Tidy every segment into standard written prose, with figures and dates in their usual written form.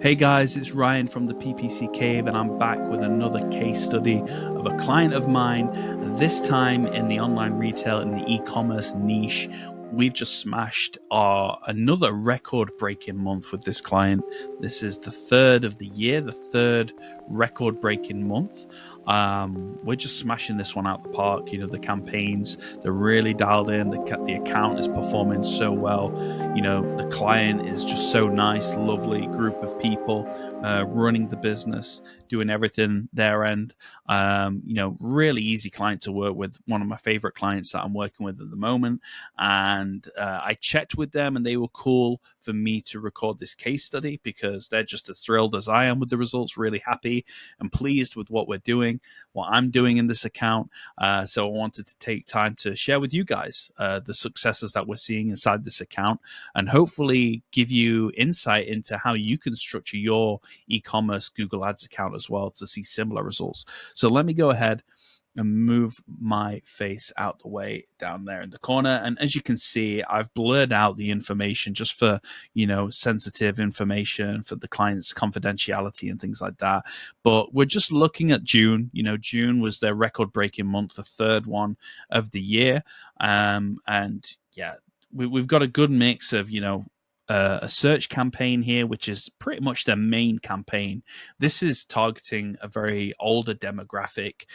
Hey guys, it's Ryan from the PPC Cave, and I'm back with another case study of a client of mine, this time in the online retail in the e-commerce niche. We've just smashed another record-breaking month with this client. This is the third of the year, the third record-breaking month. We're just smashing this one out the park. You know, the campaigns, they're really dialed in. The account is performing so well. You know, the client is just so nice, lovely group of people running the business, doing everything their end. You know, really easy client to work with. One of my favorite clients that I'm working with at the moment. And I checked with them and they were cool for me to record this case study because they're just as thrilled as I am with the results, really happy and pleased with what we're doing, what I'm doing in this account. So I wanted to take time to share with you guys the successes that we're seeing inside this account and hopefully give you insight into how you can structure your e-commerce Google Ads account as well to see similar results. So let me go ahead and move my face out the way down there in the corner. And as you can see, I've blurred out the information just for, you know, sensitive information for the client's confidentiality and things like that. But we're just looking at June. You know, June was their record-breaking month, the third one of the year. And yeah, we've got a good mix of, you know, a search campaign here, which is pretty much their main campaign. This is targeting a very older demographic.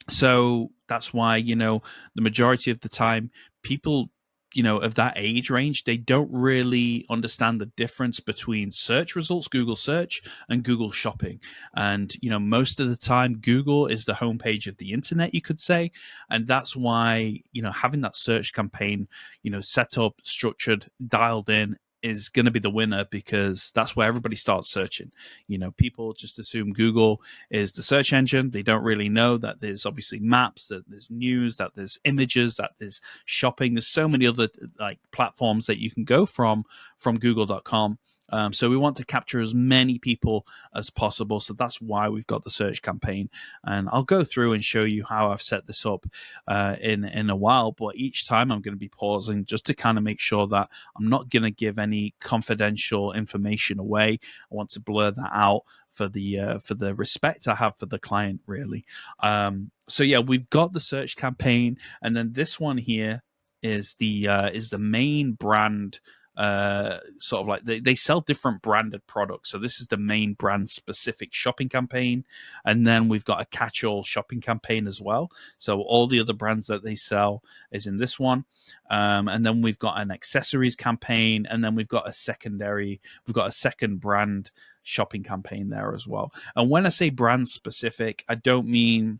So that's why, you know, the majority of the time, people, you know, of that age range, they don't really understand the difference between search results, Google search, and Google shopping. And, you know, most of the time, Google is the homepage of the internet, you could say. And that's why, you know, having that search campaign, you know, set up, structured, dialed in, is going to be the winner because that's where everybody starts searching. You know, people just assume Google is the search engine. They don't really know that there's obviously maps, that there's news, that there's images, that there's shopping. There's so many other like platforms that you can go from google.com. So we want to capture as many people as possible. So that's why we've got the search campaign. And I'll go through and show you how I've set this up in a while. But each time I'm going to be pausing just to kind of make sure that I'm not going to give any confidential information away. I want to blur that out for the respect I have for the client, really. So yeah, we've got the search campaign, and then this one here is the main brand. Sort of like they sell different branded products, so this is the main brand specific shopping campaign, and then we've got a catch-all shopping campaign as well. So all the other brands that they sell is in this one, and then we've got an accessories campaign, and then we've got a second brand shopping campaign there as well. And when I say brand specific, I don't mean,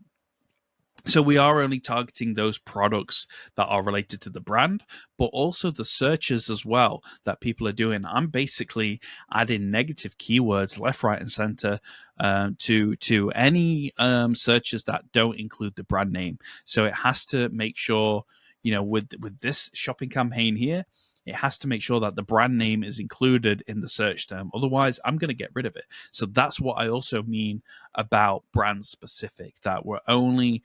so we are only targeting those products that are related to the brand, but also the searches as well that people are doing. I'm basically adding negative keywords left, right, and center to any searches that don't include the brand name. So it has to make sure, you know, with this shopping campaign here, it has to make sure that the brand name is included in the search term. Otherwise, I'm going to get rid of it. So that's what I also mean about brand specific, that we're only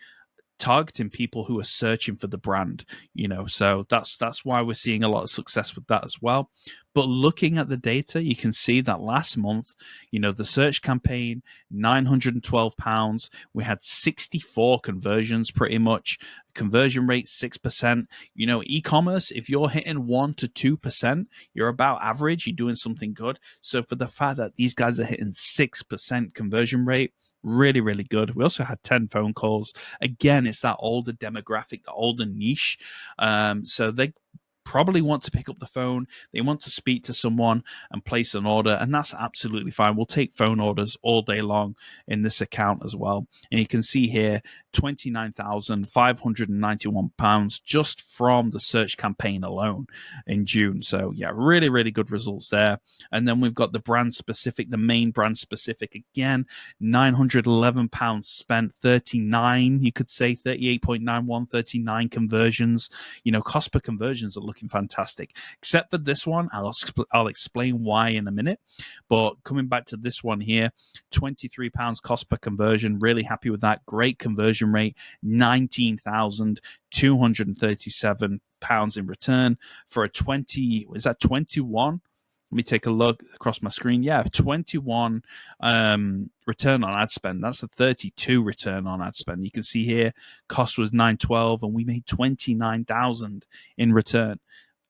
targeting people who are searching for the brand, you know. So that's why we're seeing a lot of success with that as well. But looking at the data, you can see that last month, you know, the search campaign, £912, we had 64 conversions, pretty much conversion rate 6%. You know, e-commerce, if you're hitting 1 to 2%, you're about average, you're doing something good. So for the fact that these guys are hitting 6% conversion rate, really, really good. We also had 10 phone calls. Again, it's that older demographic, the older niche. So they probably want to pick up the phone. They want to speak to someone and place an order, and that's absolutely fine. We'll take phone orders all day long in this account as well. And you can see here, £29,591 just from the search campaign alone in June. So yeah, really, really good results there. And then we've got the brand specific, the main brand specific again, £911 spent, 39, you could say 38.91, 39 conversions. You know, cost per conversions are looking fantastic, except for this one. I'll explain why in a minute. But coming back to this one here, £23 cost per conversion. Really happy with that. Great conversion rate. £19,237 in return for a 21 Let me take a look across my screen. Yeah, 21 return on ad spend. That's a 32 return on ad spend. You can see here, cost was 912, and we made 29,000 in return.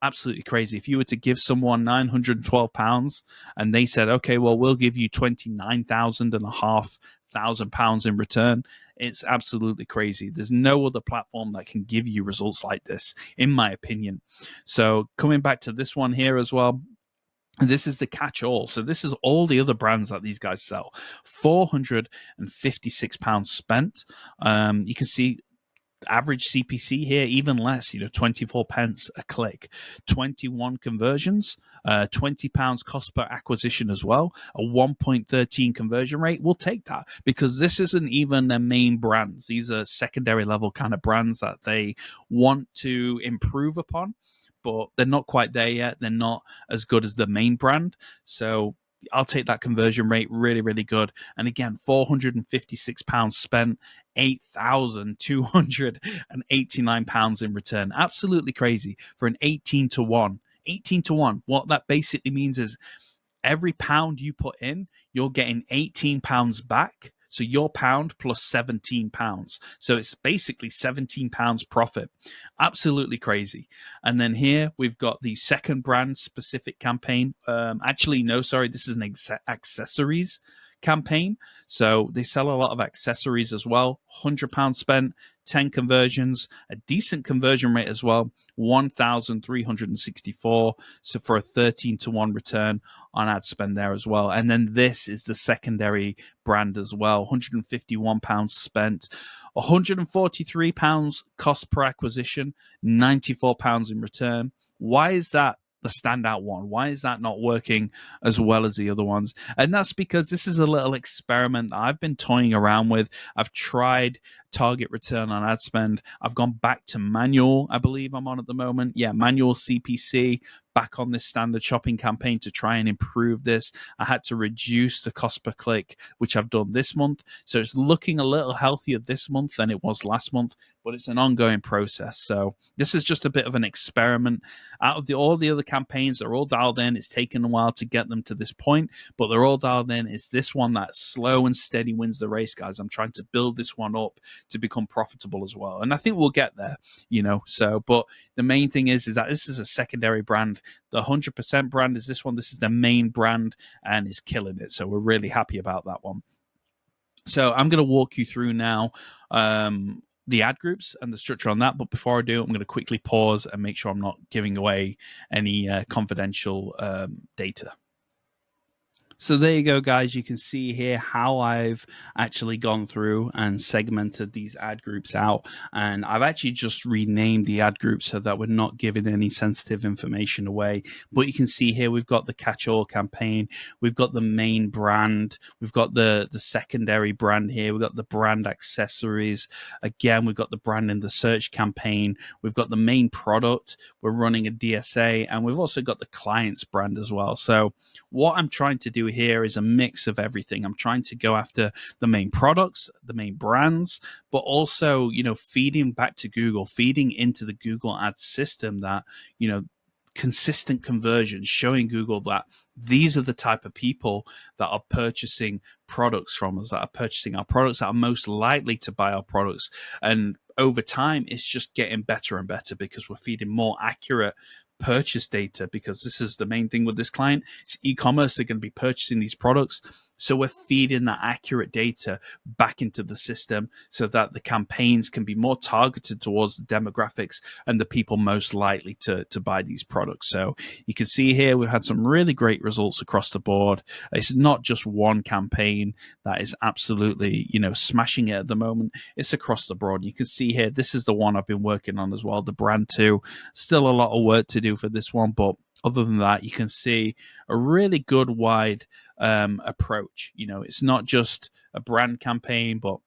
Absolutely crazy. If you were to give someone £912 and they said, okay, well, we'll give you 29,500 pounds in return, it's absolutely crazy. There's no other platform that can give you results like this, in my opinion. So coming back to this one here as well, this is the catch-all. So this is all the other brands that these guys sell. £456 spent. You can see average CPC here, even less, 24 pence a click, 21 conversions, £20 cost per acquisition as well, a 1.13 conversion rate. We'll take that because this isn't even their main brands. These are secondary level kind of brands that they want to improve upon, but they're not quite there yet. They're not as good as the main brand. So I'll take that conversion rate. Really, really good. And again, £456 spent, £8,289 in return. Absolutely crazy for an 18 to 1. 18 to 1. What that basically means is every pound you put in, you're getting £18 back. So your pound plus £17. So it's basically £17 profit. Absolutely crazy. And then here we've got the second brand specific campaign. Actually, no, sorry, this is an accessories campaign. So they sell a lot of accessories as well. £100 spent, 10 conversions, a decent conversion rate as well, 1,364. So for a 13 to 1 return on ad spend there as well. And then this is the secondary brand as well, £151 spent, £143 cost per acquisition, £94 in return. Why is that the standout one? Why is that not working as well as the other ones? And that's because this is a little experiment that I've been toying around with. I've tried target return on ad spend. I've gone back to manual, I believe I'm on at the moment. Yeah, manual CPC, back on this standard shopping campaign to try and improve this. I had to reduce the cost per click, which I've done this month. So it's looking a little healthier this month than it was last month, but it's an ongoing process. So this is just a bit of an experiment. Out of all the other campaigns, they're all dialed in. It's taken a while to get them to this point, but they're all dialed in. It's this one that slow and steady wins the race, guys. I'm trying to build this one up to become profitable as well. And I think we'll get there, So, but the main thing is that this is a secondary brand. The 100% brand is this one. This is the main brand and is killing it. So we're really happy about that one. So I'm going to walk you through now the ad groups and the structure on that. But before I do, I'm going to quickly pause and make sure I'm not giving away any confidential data. So there you go, guys. You can see here how I've actually gone through and segmented these ad groups out. And I've actually just renamed the ad groups so that we're not giving any sensitive information away. But you can see here we've got the catch-all campaign. We've got the main brand. We've got the secondary brand here. We've got the brand accessories. Again, we've got the brand in the search campaign. We've got the main product. We're running a DSA. And we've also got the client's brand as well. So what I'm trying to do here is a mix of everything. I'm trying to go after the main products, the main brands, but also, feeding back to Google, feeding into the Google Ads system that, consistent conversions, showing Google that these are the type of people that are purchasing products from us, that are purchasing our products, that are most likely to buy our products. And over time, it's just getting better and better because we're feeding more accurate purchase data, because this is the main thing with this client. It's e-commerce. They're going to be purchasing these products. So we're feeding that accurate data back into the system so that the campaigns can be more targeted towards the demographics and the people most likely to buy these products. So you can see here we've had some really great results across the board. It's not just one campaign that is absolutely, smashing it at the moment. It's across the board. You can see here, this is the one I've been working on as well, the brand 2. Still a lot of work to do for this one, but other than that, you can see a really good wide approach. It's not just a brand campaign, but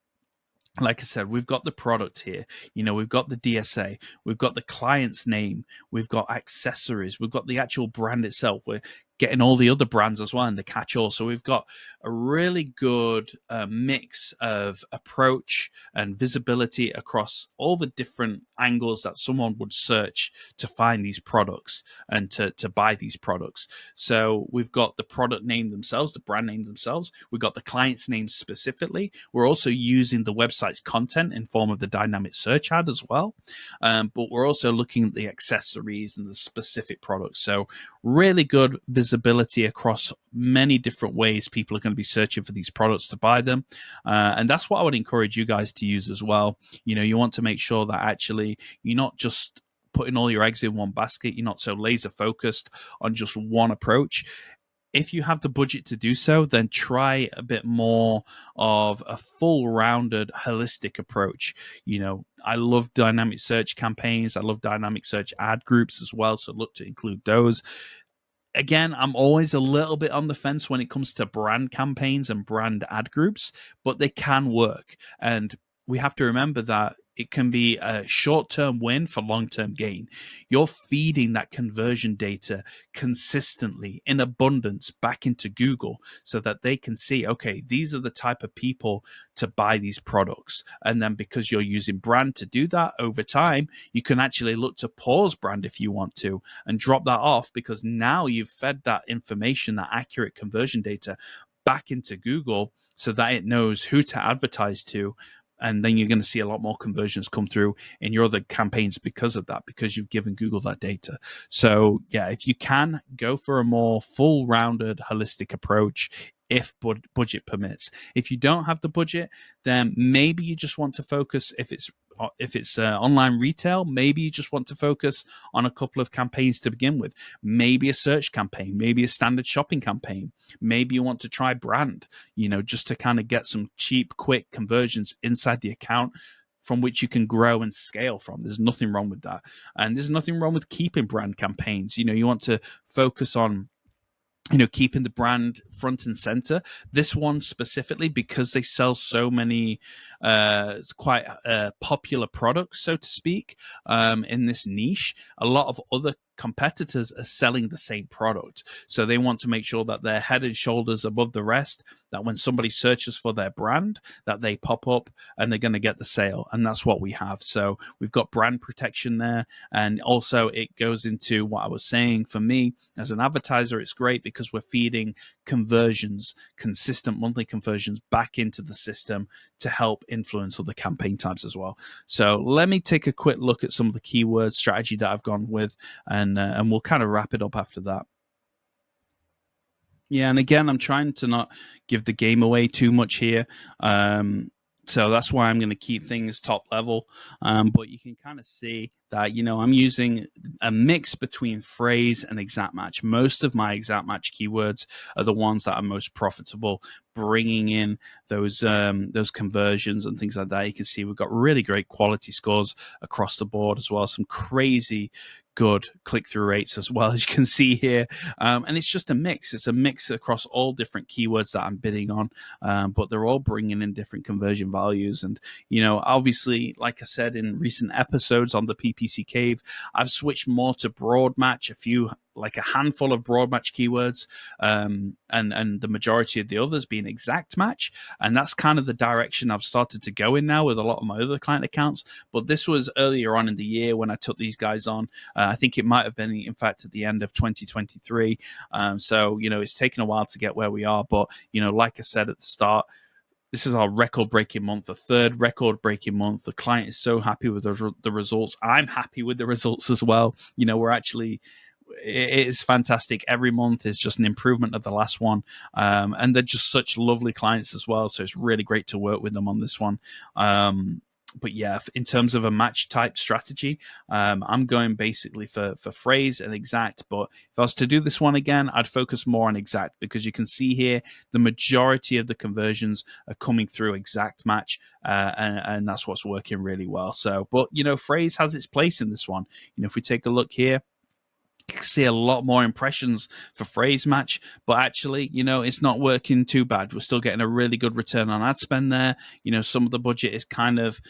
like I said, we've got the product here. We've got the DSA, we've got the client's name, we've got accessories, we've got the actual brand itself. We're getting all the other brands as well in the catch-all. So we've got a really good mix of approach and visibility across all the different angles that someone would search to find these products and to buy these products. So we've got the product name themselves, the brand name themselves. We've got the client's name specifically. We're also using the website's content in form of the dynamic search ad as well. But we're also looking at the accessories and the specific products. So really good visibility across many different ways people are going to be searching for these products to buy them. And that's what I would encourage you guys to use as well. You want to make sure that actually you're not just putting all your eggs in one basket. You're not so laser focused on just one approach. If you have the budget to do so, then try a bit more of a full rounded, holistic approach. I love dynamic search campaigns. I love dynamic search ad groups as well. So look to include those. Again, I'm always a little bit on the fence when it comes to brand campaigns and brand ad groups, but they can work. And we have to remember that it can be a short-term win for long-term gain. You're feeding that conversion data consistently in abundance back into Google so that they can see, okay, these are the type of people to buy these products. And then because you're using brand to do that over time, you can actually look to pause brand if you want to and drop that off, because now you've fed that information, that accurate conversion data back into Google so that it knows who to advertise to. And then you're going to see a lot more conversions come through in your other campaigns because of that, because you've given Google that data. So yeah, if you can, go for a more full-rounded, holistic approach if budget permits. If you don't have the budget, then maybe you just want to focus, if it's online retail, maybe you just want to focus on a couple of campaigns to begin with. Maybe a search campaign, maybe a standard shopping campaign. Maybe you want to try brand, just to kind of get some cheap, quick conversions inside the account from which you can grow and scale from. There's nothing wrong with that. And there's nothing wrong with keeping brand campaigns. You want to focus on keeping the brand front and center. This one specifically, because they sell so many quite popular products, so to speak, in this niche. A lot of other competitors are selling the same product. So they want to make sure that they're head and shoulders above the rest, that when somebody searches for their brand, that they pop up and they're going to get the sale. And that's what we have. So we've got brand protection there. And also it goes into what I was saying. For me, as an advertiser, it's great because we're feeding conversions, consistent monthly conversions back into the system to help influence other campaign types as well. So let me take a quick look at some of the keyword strategy that I've gone with, and we'll kind of wrap it up after that. Yeah, and again, I'm trying to not give the game away too much here. So that's why I'm going to keep things top level. But you can kind of see that, I'm using a mix between phrase and exact match. Most of my exact match keywords are the ones that are most profitable, bringing in those conversions and things like that. You can see we've got really great quality scores across the board as well. Some crazy good click-through rates as well, as you can see here. And it's just a mix. It's a mix across all different keywords that I'm bidding on, but they're all bringing in different conversion values. And, obviously, like I said in recent episodes on the PPC Cave, I've switched more to broad match, like a handful of broad match keywords, and the majority of the others being exact match. And that's kind of the direction I've started to go in now with a lot of my other client accounts. But this was earlier on in the year when I took these guys on. I think it might have been, in fact, at the end of 2023. So, it's taken a while to get where we are. But, like I said at the start, this is our record-breaking month, the third record-breaking month. The client is so happy with the results. I'm happy with the results as well. It is fantastic. Every month is just an improvement of the last one. And they're just such lovely clients as well. So it's really great to work with them on this one. But yeah, in terms of a match type strategy, I'm going basically for phrase and exact. But if I was to do this one again, I'd focus more on exact, because you can see here the majority of the conversions are coming through exact match, and that's what's working really well. So, but phrase has its place in this one. If we take a look here, see a lot more impressions for phrase match, but actually, it's not working too bad. We're still getting a really good return on ad spend there. Some of the budget is kind of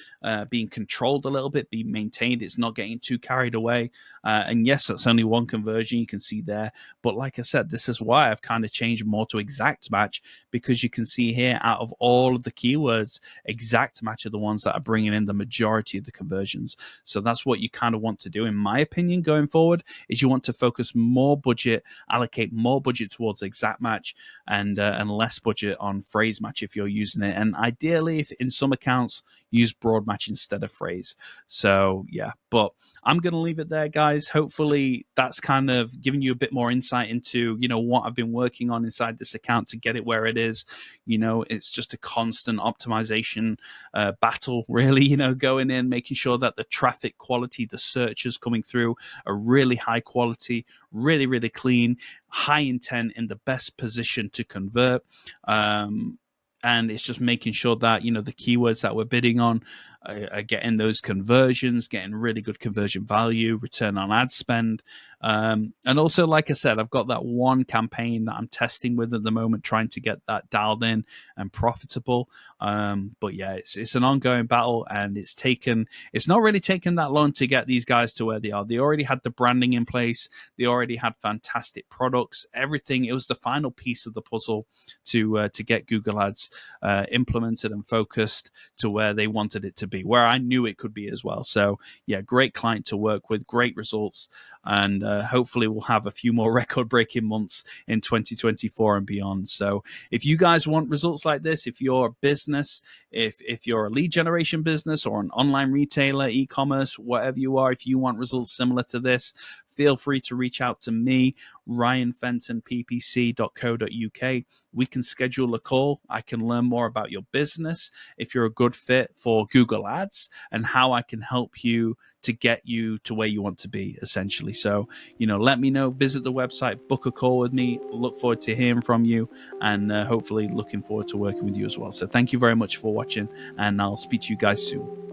being controlled a little bit, being maintained. It's not getting too carried away. And yes, that's only one conversion you can see there. But like I said, this is why I've kind of changed more to exact match, because you can see here, out of all of the keywords, exact match are the ones that are bringing in the majority of the conversions. So that's what you kind of want to do, in my opinion, going forward, is you want to focus more budget, allocate more budget towards exact match, and less budget on phrase match if you're using it. And ideally, if in some accounts, use broad match instead of phrase. So yeah, but I'm going to leave it there, guys. Hopefully that's kind of giving you a bit more insight into, what I've been working on inside this account to get it where it is. It's just a constant optimization battle, really, going in, making sure that the traffic quality, the searches coming through are really high quality, really, really clean, high intent, in the best position to convert. And it's just making sure that, the keywords that we're bidding on are getting those conversions, getting really good conversion value, return on ad spend. And also, like I said, I've got that one campaign that I'm testing with at the moment, trying to get that dialed in and profitable. But yeah, it's an ongoing battle, and it's not really taken that long to get these guys to where they are. They already had the branding in place. They already had fantastic products, everything. It was the final piece of the puzzle to get Google Ads implemented and focused to where they wanted it to be, where I knew it could be as well. So yeah, great client to work with, great results, and hopefully we'll have a few more record-breaking months in 2024 and beyond. So if you guys want results like this, if you're a business, if you're a lead generation business or an online retailer, e-commerce, whatever you are, if you want results similar to this, feel free to reach out to me, ryanfentonppc.co.uk. We can schedule a call. I can learn more about your business, if you're a good fit for Google Ads, and how I can help you to get you to where you want to be, essentially. So, let me know. Visit the website, book a call with me. Look forward to hearing from you, and hopefully looking forward to working with you as well. So thank you very much for watching, and I'll speak to you guys soon.